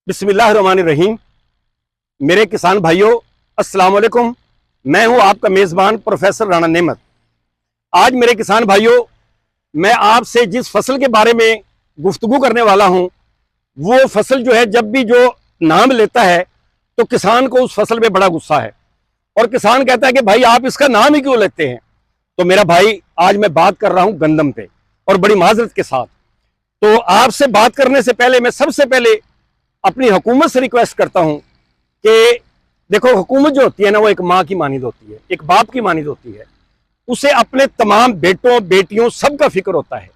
बिस्मिल्लाहिर्रहमानिर्रहीम। मेरे किसान भाइयों, अस्सलाम वालेकुम। मैं हूं आपका मेज़बान प्रोफेसर राणा नेमत। आज मेरे किसान भाइयों, मैं आपसे जिस फसल के बारे में गुफ्तगू करने वाला हूं, वो फसल जो है, जब भी जो नाम लेता है तो किसान को उस फसल में बड़ा गुस्सा है और किसान कहता है कि भाई आप इसका नाम ही क्यों लेते हैं। तो मेरा भाई, आज मैं बात कर रहा हूं गंदम पे, और बड़ी माजरत के साथ। तो आपसे बात करने से पहले मैं सबसे पहले अपनी हुकूमत से रिक्वेस्ट करता हूं कि देखो, हुकूमत जो होती है ना, वो एक माँ की मानिंद होती है, एक बाप की मानिंद होती है। उसे अपने तमाम बेटों बेटियों सबका फिक्र होता है।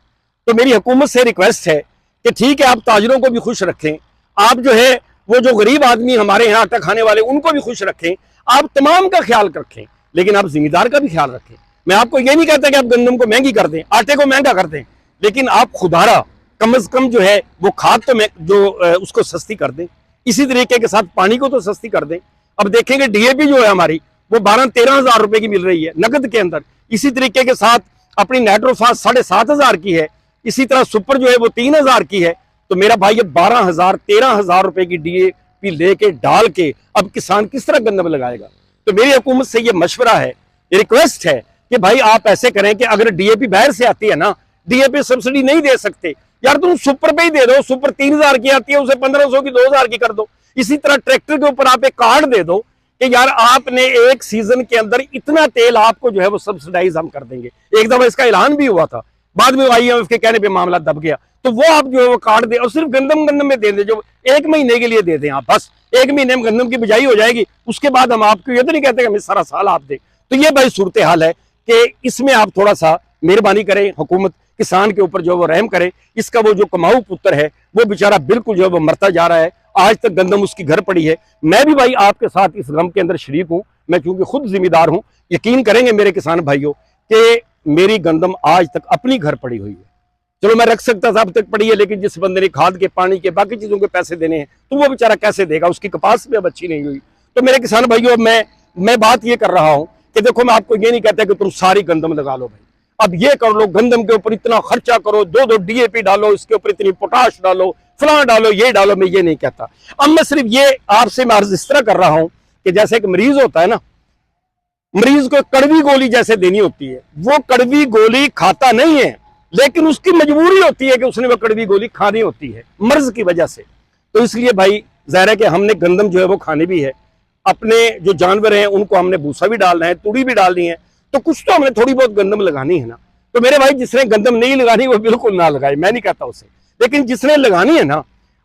तो मेरी हुकूमत से रिक्वेस्ट है कि ठीक है, आप ताजरों को भी खुश रखें, आप जो है वो जो गरीब आदमी हमारे यहाँ आटा खाने वाले उनको भी खुश रखें, आप तमाम का ख्याल रखें, लेकिन आप जिम्मेदार का भी ख्याल रखें। मैं आपको ये नहीं कहता कि आप गंदम को महंगी कर दें, आटे को महंगा कर दें, लेकिन आप खुदारा कम से कम जो है वो खाद तो जो उसको सस्ती कर दें। इसी तरीके के साथ पानी को तो सस्ती कर दें। अब देखेंगे डीएपी जो है हमारी, वो 12-13 हज़ार रुपए की मिल रही है नकद के अंदर। इसी तरीके के साथ अपनी नाइट्रोफास 7,500 की है। इसी तरह सुपर जो है वो 3,000 की है। तो मेरा भाई, ये 12,000-13,000 रुपए की डीएपी लेके डाल के अब किसान किस तरह गंदम लगाएगा। तो मेरी हुकूमत से ये मशवरा है, ये रिक्वेस्ट है कि भाई आप ऐसे करें कि अगर डीएपी बाहर से आती है ना, डीएपी सब्सिडी नहीं दे सकते यार, तुम सुपर पे ही दे दो। सुपर 3,000 की आती है, उसे 1,500 की 2,000 की कर दो। इसी तरह ट्रैक्टर के ऊपर आप एक कार्ड दे दो कि यार आपने एक सीजन के अंदर इतना तेल आपको जो है वो सब्सिडाइज हम कर देंगे। एक दफा इसका ऐलान भी हुआ था, बाद में IMF के कहने पे मामला दब गया। तो वो आप जो है वो कार्ड दे और सिर्फ गंदम में दे दे, जो 1 महीने के लिए दे दें आप, बस 1 महीने में गंदम की बिजाई हो जाएगी। उसके बाद हम आपको ये तो नहीं कहते कि हमें सारा साल आप दें। तो ये भाई सूरत हाल है कि इसमें आप थोड़ा सा मेहरबानी करें, हुकूमत किसान के ऊपर जो वो रहम करे। इसका वो जो कमाऊ पुत्र है वो बेचारा बिल्कुल जो है वो मरता जा रहा है। आज तक गंदम उसकी घर पड़ी है। मैं भी भाई आपके साथ इस गम के अंदर शरीक हूं, मैं चूंकि खुद जिम्मेदार हूं। यकीन करेंगे मेरे किसान भाइयों कि मेरी गंदम आज तक अपनी घर पड़ी हुई है। चलो मैं रख सकता था, अब तक पड़ी है, लेकिन जिस बंदे ने खाद के, पानी के, बाकी चीजों के पैसे देने हैं, तो वो बेचारा कैसे देगा, उसकी कपास भी अब अच्छी नहीं हुई। तो मेरे किसान भाइयों, मैं बात ये कर रहा हूं कि देखो, मैं आपको ये नहीं कहता कि तुम सारी गंदम लगा लो भाई, अब ये कर लो, गंदम के ऊपर इतना खर्चा करो, 2-2 डीएपी डालो, इसके ऊपर इतनी पोटाश डालो, फलां डालो, ये डालो। मैं ये नहीं कहता। अब मैं सिर्फ ये आपसे मैं अर्ज इस तरह कर रहा हूं कि जैसे एक मरीज होता है ना, मरीज को कड़वी गोली जैसे देनी होती है, वो कड़वी गोली खाता नहीं है, लेकिन उसकी मजबूरी होती है कि उसने वो कड़वी गोली खानी होती है मर्ज की वजह से। तो इसलिए भाई जाहिर है कि हमने गंदम जो है वो खानी भी है, अपने जो जानवर हैं उनको हमने भूसा भी डालना है, तूड़ी भी डालनी है, तो कुछ तो हमने थोड़ी बहुत गंदम लगानी है ना। तो मेरे भाई, जिसने गंदम नहीं लगानी वो बिल्कुल ना लगाए, मैं नहीं कहता उसे, लेकिन जिसने लगानी है ना,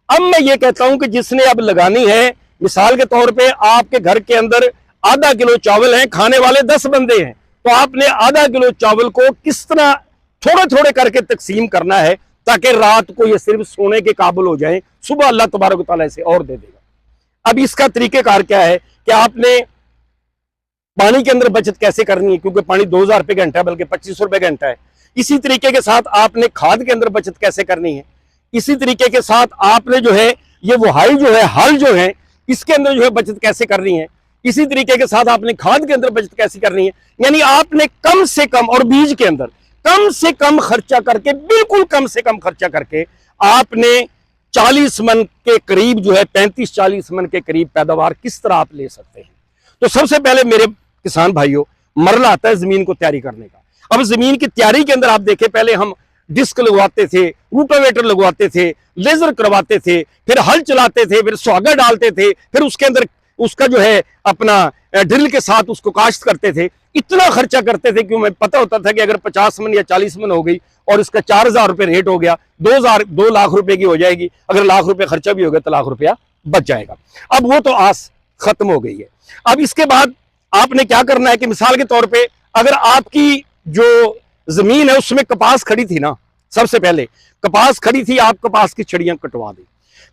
अब मैं ये कहता हूं कि जिसने अब लगानी है, मिसाल के तौर पे आपके घर के अंदर आधा किलो चावल है, खाने वाले 10 बंदे हैं, तो आपने आधा किलो चावल को किस तरह थोड़े थोड़े करके तकसीम करना है ताकि रात को ये सिर्फ सोने के काबिल हो जाए, सुबह अल्लाह तबारक व तआला इसे और दे देगा। अब इसका तरीकेकार क्या है कि आपने पानी के अंदर बचत कैसे करनी है, क्योंकि पानी 2,000 रुपए घंटा है, बल्कि 2500 रुपए घंटा है। इसी तरीके के साथ आपने खाद के अंदर बचत कैसे करनी है। इसी तरीके के साथ आपने जो है ये वहाई जो है, हल जो है, इसके अंदर जो है बचत कैसे करनी है। इसी तरीके के साथ आपने खाद के अंदर बचत कैसे करनी है। यानी आपने कम से कम, और बीज के अंदर कम से कम खर्चा करके, बिल्कुल कम से कम खर्चा करके आपने 40 मन के करीब जो है, 35-40 मन के करीब पैदावार किस तरह आप ले सकते हैं। तो सबसे पहले मेरे किसान भाइयों, मरला आता है जमीन को तैयारी करने का। अब जमीन की तैयारी के अंदर आप देखें, पहले हम डिस्क लगवाते थे, रूटावेटर लगवाते थे, लेजर करवाते थे, फिर हल चलाते थे, फिर सुहागा डालते थे, फिर उसके अंदर उसका जो है अपना ड्रिल के साथ उसको काश्त करते थे। इतना खर्चा करते थे, क्यों, मैं पता होता था कि अगर 50 मन या 40 मन हो गई और इसका 4,000 रुपये रेट हो गया, 2 लाख रुपए की हो जाएगी। अगर लाख रुपए खर्चा भी हो गया तो लाख रुपया बच जाएगा। अब वो तो आस खत्म हो गई है। अब इसके बाद आपने क्या करना है कि मिसाल के तौर पे अगर आपकी जो जमीन है उसमें कपास खड़ी थी ना, सबसे पहले कपास खड़ी थी, आप कपास की छड़ियां कटवा दें।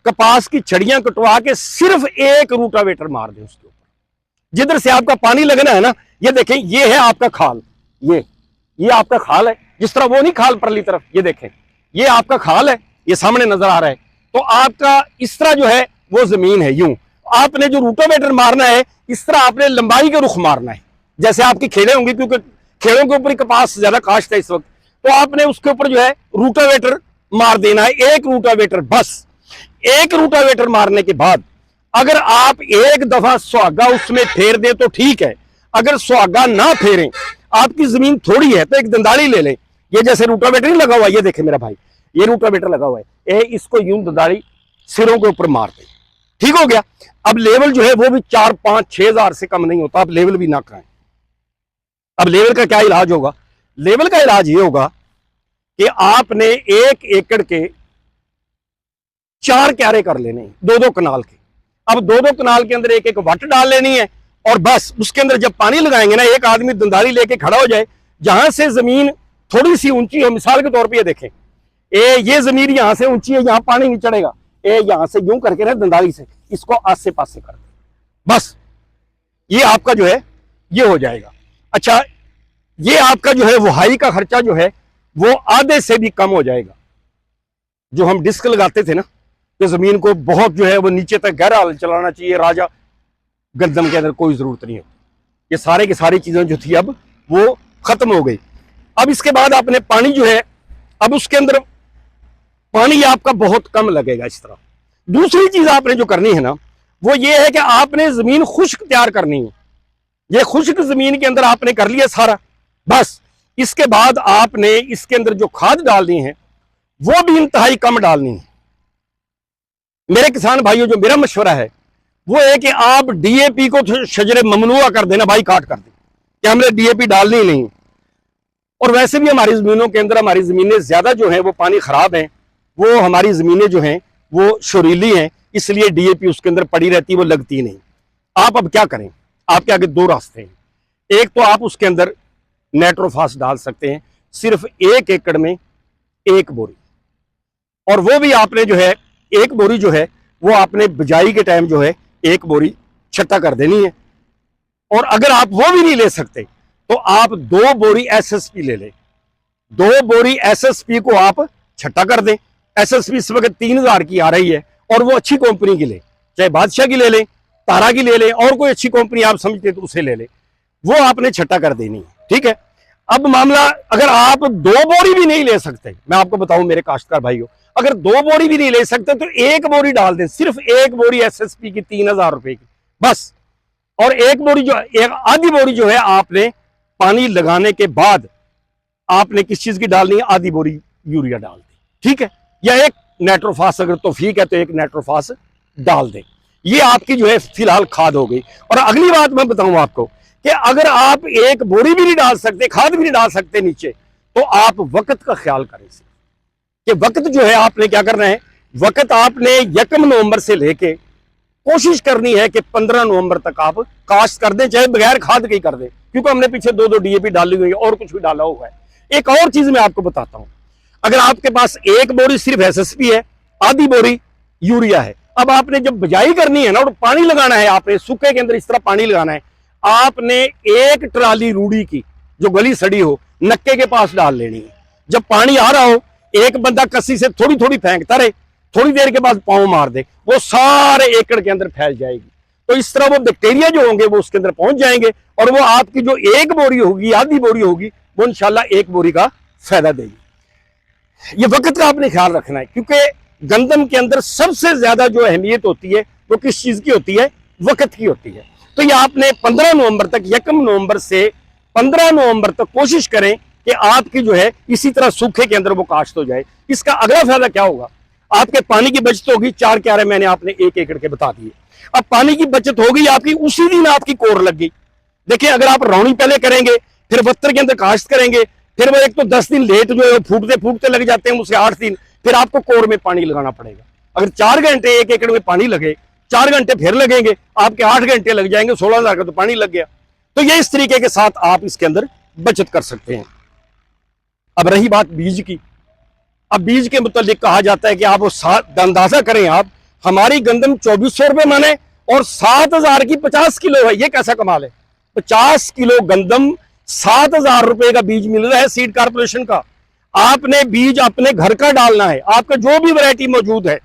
कपास की छड़ियां कटवा के सिर्फ एक रूटावेटर मार दें उसके ऊपर, जिधर से आपका पानी लगना है ना। ये देखें, ये है आपका खाल, ये आपका खाल है, जिस तरह वो नहीं खाल परली तरफ, ये देखें, ये आपका खाल है, ये सामने नजर आ रहा है। तो आपका इस तरह जो है वो जमीन है। यूं आपने जो रूटावेटर मारना है, इस तरह आपने लंबाई के रुख मारना है। जैसे आपकी खेड़े होंगी, क्योंकि खेड़ों के ऊपर कपास ज्यादा काश्त है इस वक्त, तो आपने उसके ऊपर जो है रूटावेटर मार देना है, एक रूटावेटर बस। एक रोटावेटर मारने के बाद अगर आप एक दफा सुहागा उसमें फेर दे तो ठीक है, अगर सुहागा ना फेरें, आपकी जमीन थोड़ी है तो एक दंदाली ले लें। ये जैसे रोटावेटर नहीं लगा हुआ, ये देखे मेरा भाई, ये रोटावेटर लगा हुआ है, ये इसको यूं दंदाली सिरों के ऊपर मार दें, ठीक हो गया। अब लेवल जो है वो भी 4-5-6 हज़ार से कम नहीं होता, आप लेवल भी ना कराएं। अब लेवल का क्या इलाज होगा? लेवल का इलाज ये होगा कि आपने 1 एकड़ के 4 क्यारे कर लेने, 2-2 कनाल के। अब 2-2 कनाल के अंदर 1-1 वट डाल लेनी है, और बस उसके अंदर जब पानी लगाएंगे ना, एक आदमी दंदाली लेके खड़ा हो जाए, जहां से जमीन थोड़ी सी ऊंची हो, मिसाल के तौर पे ये देखें, ये जमीन यहां से ऊंची है, यहां पानी नहीं चढ़ेगा, यहां से यूं करके ना दंदाली से इसको आसे पासे कर दे, बस ये आपका जो है ये हो जाएगा। अच्छा, ये आपका जो है वहाई का खर्चा जो है वो आधे से भी कम हो जाएगा। जो हम डिस्क लगाते थे ना, तो जमीन को बहुत जो है वो नीचे तक गहरा चलाना चाहिए, राजा गंदम के अंदर कोई जरूरत नहीं होती। ये सारे की सारी चीजें जो थी अब वो खत्म हो गई। अब इसके बाद आपने पानी जो है, अब उसके अंदर पानी आपका बहुत कम लगेगा इस तरह। दूसरी चीज आपने जो करनी है ना, वो ये है कि आपने जमीन खुश्क तैयार करनी है। ये खुश्क जमीन के अंदर आपने कर लिया सारा, बस इसके बाद आपने इसके अंदर जो खाद डालनी है वो भी इंतहाई कम डालनी है। मेरे किसान भाइयों, जो मेरा मशवरा है वो है कि आप डीएपी को शजरे ममनुआ कर देना, भाई काट कर दें कि हमने डीएपी डालनी ही नहीं। और वैसे भी हमारी जमीनों के अंदर, हमारी जमीनें ज्यादा जो है वो पानी खराब हैं, वो हमारी जमीनें जो हैं वो शोरीली हैं, इसलिए डीएपी उसके अंदर पड़ी रहती है, वो लगती नहीं। आप अब क्या करें, आपके आगे 2 रास्ते हैं। एक तो आप उसके अंदर नाइट्रोफास डाल सकते हैं, सिर्फ 1 एकड़ में 1 बोरी, और वो भी आपने जो है 1 बोरी जो है वो आपने बिजाई के टाइम जो है 1 बोरी छट्टा कर देनी है। और अगर आप वो भी नहीं ले सकते तो आप 2 बोरी एसएसपी ले लें। 2 बोरी एसएसपी को आप छट्टा कर दें। एसएसपी इस वक्त 3000 की आ रही है, और वो अच्छी कंपनी की ले, चाहे बादशाह की ले लें, तारा की ले लें, और कोई अच्छी कंपनी आप समझते तो उसे ले लें, वो आपने छट्टा कर देनी है, ठीक है। अब मामला, अगर आप 2 बोरी भी नहीं ले सकते, मैं आपको बताऊं मेरे काश्तकार भाइयों, अगर 2 बोरी भी नहीं ले सकते तो 1 बोरी डाल दें, सिर्फ 1 बोरी एसएसपी की 3000 रुपए की, बस। और 1 बोरी जो, एक आधी बोरी जो है आपने पानी लगाने के बाद आपने किस चीज की डालनी है, आधी बोरी यूरिया डाल दें, ठीक है। या एक नाइट्रोफास, अगर तौफीक है तो 1 नाइट्रोफास डाल दें। ये आपकी जो है फिलहाल खाद हो गई। और अगली बात मैं बताऊं आपको कि अगर आप 1 बोरी भी नहीं डाल सकते, खाद भी नहीं डाल सकते नीचे, तो आप वक्त का ख्याल करें कि वक्त जो है आपने क्या करना है, वक्त आपने 1 नवंबर से लेके कोशिश करनी है कि 15 नवंबर तक आप काश्त कर दें, चाहे बगैर खाद के ही कर दें, क्योंकि हमने पीछे 2-2 डीएपी डाली हुई है और कुछ भी डाला हुआ है। एक और चीज मैं आपको बताता हूं, अगर आपके पास 1 बोरी सिर्फ एसएसपी है, आधी बोरी यूरिया है, अब आपने जब बिजाई करनी है ना और पानी लगाना है, आपने सूखे के अंदर इस तरह पानी लगाना है, आपने 1 ट्राली रूढ़ी की जो गली सड़ी हो नक्के के पास डाल लेनी है। जब पानी आ रहा हो, एक बंदा कस्सी से थोड़ी थोड़ी फेंकता रहे, थोड़ी देर के बाद पांव मार दे, वो सारे एकड़ के अंदर फैल जाएगी। तो इस तरह वो बैक्टीरिया जो होंगे वो उसके अंदर पहुंच जाएंगे, और वो आपकी जो 1 बोरी होगी, आधी बोरी होगी, वो इंशाल्लाह 1 बोरी का फायदा देगी। ये वक्त का आपने ख्याल रखना है, क्योंकि गंदम के अंदर सबसे ज्यादा जो अहमियत होती है वो किस चीज की होती है, वक्त की होती है। तो ये आपने 15 नवंबर तक, 1 नवंबर से 15 नवंबर तक कोशिश करें कि आपकी जो है इसी तरह सूखे के अंदर वो काश्त हो जाए। इसका अगला फायदा क्या होगा, आपके पानी की बचत होगी। 4 क्यारे मैंने आपने 1 एकड़ के बता दिए। अब पानी की बचत होगी आपकी, उसी दिन आपकी कोर लग गई। देखिए, अगर आप रौनी पहले करेंगे, फिर बत्तर के अंदर काश्त करेंगे, फिर वो एक तो 10 दिन लेट जो है फूटते फूटते लग जाते हैं, उससे 8 दिन, फिर आपको कोर में पानी लगाना पड़ेगा। अगर 4 घंटे 1 एकड़ में पानी लगे, 4 घंटे फिर लगेंगे, आपके 8 घंटे लग जाएंगे, 16,000 का तो पानी लग गया। तो ये इस तरीके के साथ आप इसके अंदर बचत कर सकते हैं। अब रही बात बीज की, अब बीज के मुतालिक कहा जाता है कि आप वो अंदाजा करें, आप हमारी गंदम 2400 रुपए माने और 7,000 की 50 किलो है, ये कैसा कमाल है। 50 किलो गंदम 7,000 रुपए का बीज मिल रहा है सीड कारपोरेशन का। आपने बीज अपने घर का डालना है, आपका जो भी वैरायटी मौजूद है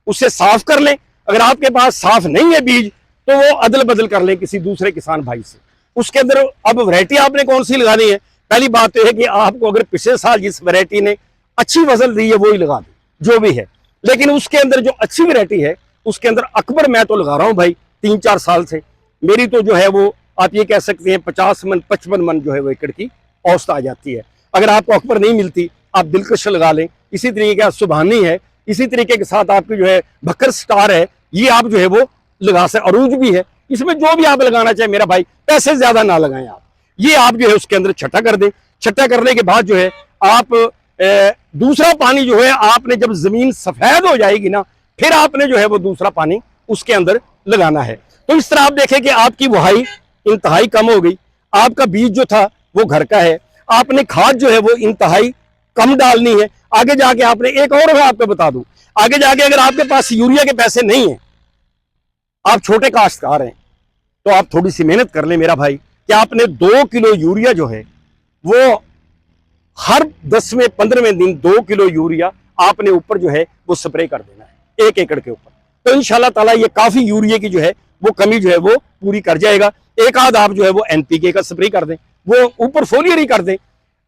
उससे साफ कर लें। अगर आपके पास साफ नहीं है बीज, तो वो अदल बदल कर लें किसी दूसरे किसान भाई से। उसके अंदर अब वैरायटी आपने कौन सी लगानी है, पहली बात तो है कि आपको अगर पिछले साल जिस वैरायटी ने अच्छी फसल दी है वो ही लगा दें, जो भी है। लेकिन उसके अंदर जो अच्छी वैरायटी है उसके अंदर अकबर मैं तो लगा रहा हूं भाई 3-4 साल से। मेरी तो जो है वो आप ये कह सकते हैं 50 मन 55 मन जो है वो एकड़ की औसत आ जाती है। अगर आपको अकबर नहीं मिलती आप दिलकश लगा लें, इसी तरीके का सुबहानी है, इसी तरीके के साथ आपकी जो है भक्कर स्टार है, ये आप जो है वो लगा सकते। अरूज भी है, इसमें जो भी आप लगाना चाहे मेरा भाई, पैसे ज्यादा ना लगाएं आप, ये आप जो है उसके अंदर छटा कर दें। छटा करने के बाद जो है आप दूसरा पानी जो है आपने जब जमीन सफेद हो जाएगी ना, फिर आपने जो है वो दूसरा पानी उसके अंदर लगाना है। तो इस तरह आप देखें कि आपकी बुहाई इंतहाई कम हो गई, आपका बीज जो था वो घर का है, आपने खाद जो है वो इंतहाई कम डालनी है। आगे जाके आपने एक और मैं आपको बता दूं, आगे जाके अगर आपके पास यूरिया के पैसे नहीं है, आप छोटे काश्तकार हैं, तो आप थोड़ी सी मेहनत कर लें मेरा भाई, कि आपने 2 किलो यूरिया जो है वो हर 10वें 15वें दिन 2 किलो यूरिया आपने ऊपर जो है वो स्प्रे कर देना है 1 एकड़ के ऊपर। तो इंशाल्लाह ताला ये काफी यूरिया की जो है वो कमी जो है वो पूरी कर जाएगा। एक आध आप जो है वो एनपीके का स्प्रे कर दें, वो ऊपर फोलियर ही कर दें।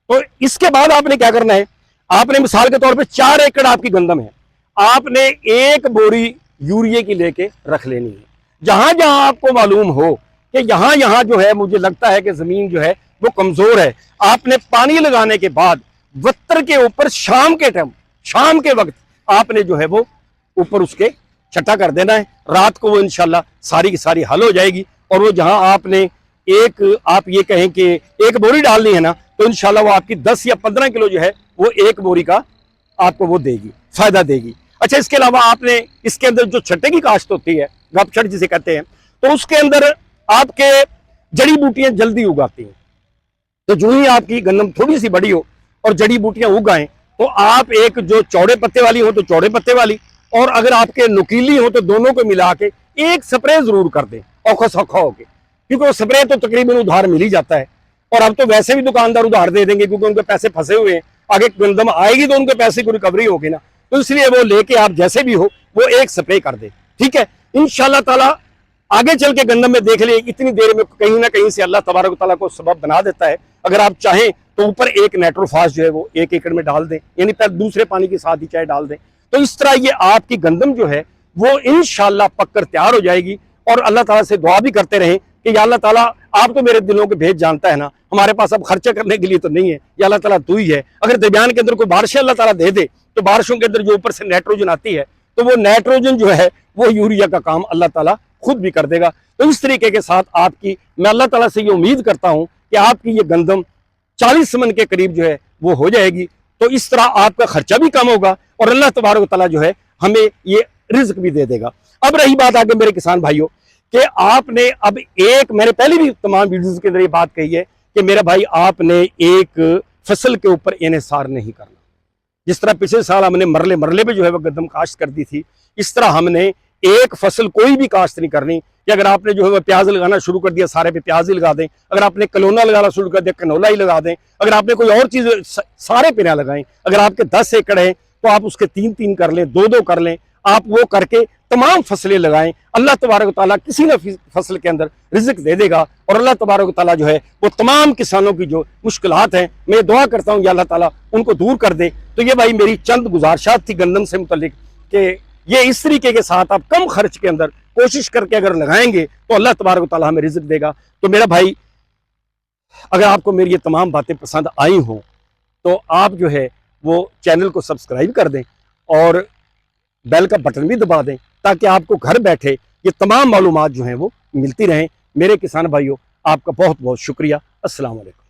तो इसके बाद आपने क्या करना है, आपने मिसाल के तौर पे 4 एकड़ आपकी गंदम है, आपने 1 बोरी यूरिया की लेके रख लेनी है। जहां जहां आपको मालूम हो कि यहां यहां जो है मुझे लगता है कि जमीन जो है वो कमजोर है, आपने पानी लगाने के बाद वत्तर के ऊपर शाम के टाइम, शाम के वक्त आपने जो है वो ऊपर उसके छटा कर देना है। रात को वो इंशाल्लाह सारी की सारी हल हो जाएगी। और वो जहां आपने आप ये कहें कि 1 बोरी डालनी है ना, तो इंशाल्लाह वो आपकी 10 या 15 किलो जो है वो 1 बोरी का आपको वो देगी, फायदा देगी। अच्छा, इसके अलावा आपने इसके अंदर जो छट्टे की काश्त होती है, गपछट जिसे कहते हैं, तो उसके अंदर आपके जड़ी बूटियां जल्दी उगाती हैं। तो जो ही आपकी गंदम थोड़ी सी बड़ी हो और जड़ी बूटियां उगाएं, तो आप एक जो चौड़े पत्ते वाली हो तो चौड़े पत्ते वाली, और अगर आपके नुकीली हो तो दोनों को मिला के एक स्प्रे जरूर कर दें औखा सौखा होके, क्योंकि वो स्प्रे तो तकरीबन उधार मिल ही जाता है। और अब तो वैसे भी दुकानदार उधार दे देंगे क्योंकि उनके पैसे फंसे हुए हैं, आगे गंदम आएगी तो उनके पैसे की रिकवरी होगी ना, तो इसलिए वो लेके आप जैसे भी हो वो एक स्प्रे कर दे, ठीक है। इंशाल्लाह ताला आगे चल के गंदम में देख ले, इतनी देर में कहीं ना कहीं से अल्लाह तबारक व तआला को सबब बना देता है। अगर आप चाहें तो ऊपर एक नाइट्रोफास जो है वो 1 एकड़ में डाल दें, यानी दूसरे पानी के साथ ही चाहे डाल दें, तो इस तरह ये आपकी गंदम जो है वो इंशाल्लाह पककर तैयार हो जाएगी। और अल्लाह ताला से दुआ भी करते रहें कि या अल्लाह ताला आप तो मेरे दिलों के भेद जानता है ना, हमारे पास अब खर्चा करने के लिए तो नहीं है, या अल्लाह ताला तू ही है। अगर दरमियान के अंदर कोई बारिशें अल्लाह ताला दे दे, तो बारिशों के अंदर जो ऊपर से नाइट्रोजन आती है, तो वो नाइट्रोजन जो है वो यूरिया का काम अल्लाह ताला खुद भी कर देगा। तो इस तरीके के साथ आपकी, मैं अल्लाह ताला से ये उम्मीद करता हूं कि आपकी ये गंदम 40 मन के करीब जो है वो हो जाएगी। तो इस तरह आपका खर्चा भी कम होगा और अल्लाह तबारक व तआला जो है हमें ये रिज्क भी दे देगा। अब रही बात आगे मेरे किसान भाइयों कि आपने अब मैंने पहले भी तमाम वीडियोस के अंदर ये बात कही है कि मेरा भाई आपने एक फसल के ऊपर इन्हिसार नहीं करना। जिस तरह पिछले साल हमने मरले मरले पे जो है वो गंदम काश्त कर दी थी, इस तरह हमने एक फसल कोई भी काश्त नहीं करनी कि अगर आपने जो है वो प्याज लगाना शुरू कर दिया सारे पे प्याज ही लगा दें, अगर आपने कलोना लगाना शुरू कर दिया कनोला ही लगा दें, अगर आपने कोई और चीज सारे पे ना लगाएं। अगर आपके 10 एकड़ है तो आप उसके 3-3 कर लें, 2-2 कर लें, आप वो करके तमाम फसलें लगाएं। अल्लाह तबारक ताला किसी न फसल के अंदर रिज़्क दे देगा और अल्लाह तबारक ताला जो है वो तमाम किसानों की जो मुश्किलात हैं, मैं दुआ करता हूँ कि अल्लाह ताला उनको दूर कर दे। तो ये भाई मेरी चंद गुजारिशात थी गंदम से मुतल्लिक कि ये इस तरीके के साथ आप कम खर्च के अंदर कोशिश करके अगर लगाएंगे तो अल्लाह तबारक ताला हमें रिज़्क देगा। तो मेरा भाई, अगर आपको मेरी ये तमाम बातें पसंद आई हों तो आप जो है वो चैनल को सब्सक्राइब कर दें और बेल का बटन भी दबा दें ताकि आपको घर बैठे ये तमाम मालूमात जो हैं वो मिलती रहें। मेरे किसान भाइयों, आपका बहुत बहुत शुक्रिया। अस्सलाम वालेकुम।